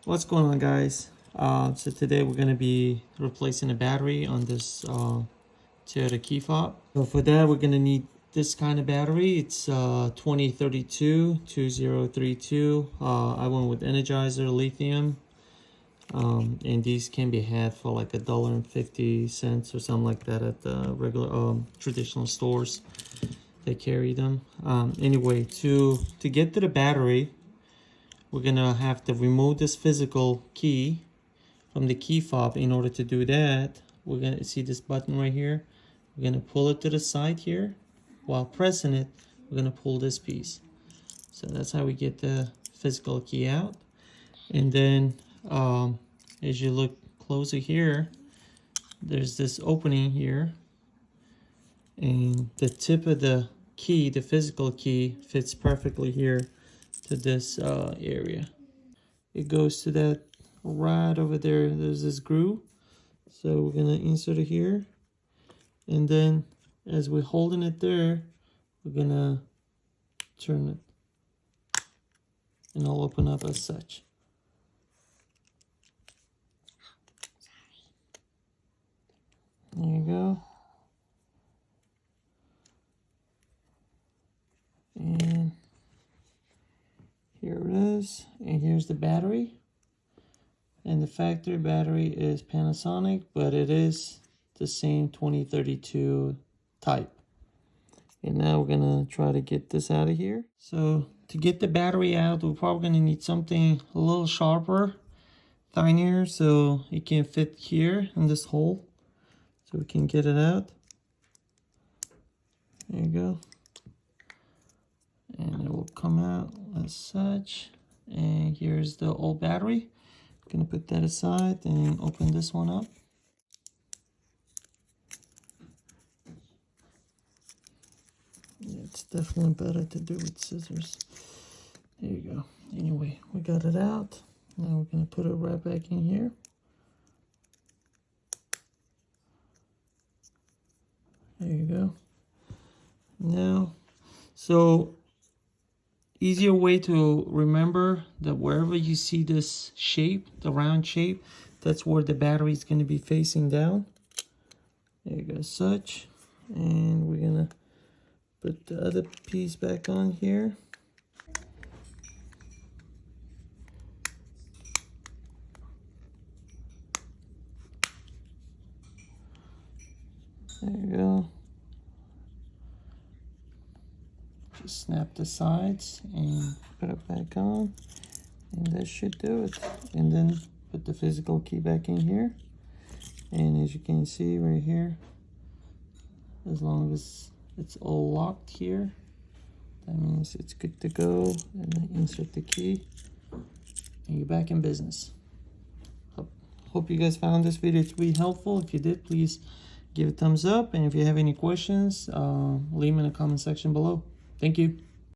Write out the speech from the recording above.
What's going on, guys? So today we're going to be replacing a battery on this Toyota key fob. So for that we're going to need this kind of battery. It's 2032. I went with Energizer lithium, and these can be had for like $1.50 or something like that at the regular traditional stores. They carry them. Anyway, to get to the battery, we're gonna have to remove this physical key from the key fob. In order to do that, we're gonna see this button right here. We're gonna pull it to the side here. While pressing it, we're gonna pull this piece. So that's how we get the physical key out. And then as you look closer here, there's this opening here, and the tip of the key, the physical key, fits perfectly here to this area. It goes to that right over there. There's this groove, so we're gonna insert it here, and then as we're holding it there, we're gonna turn it and it'll open up as such. There you go. And here it is, and here's the battery. And the factory battery is Panasonic, but it is the same 2032 type. And now we're gonna try to get this out of here. So to get the battery out, we're probably gonna need something a little sharper, tinier, so it can fit here in this hole, so we can get it out. There you go. And it will come out as such. And here's the old battery. I'm gonna put that aside and open this one up. It's definitely better to do with scissors. There you go. Anyway, we got it out. Now we're gonna put it right back in here. There you go. Now, so easier way to remember that wherever you see this shape, the round shape, that's where the battery is going to be facing down. There you go, such. And we're going to put the other piece back on here. There you go. Just snap the sides and put it back on, and that should do it. And then put the physical key back in here, and as you can see right here, as long as it's all locked here, that means it's good to go. And then insert the key and you're back in business. Hope you guys found this video to be helpful. If you did, please give it a thumbs up, and if you have any questions, leave them in the comment section below. Thank you.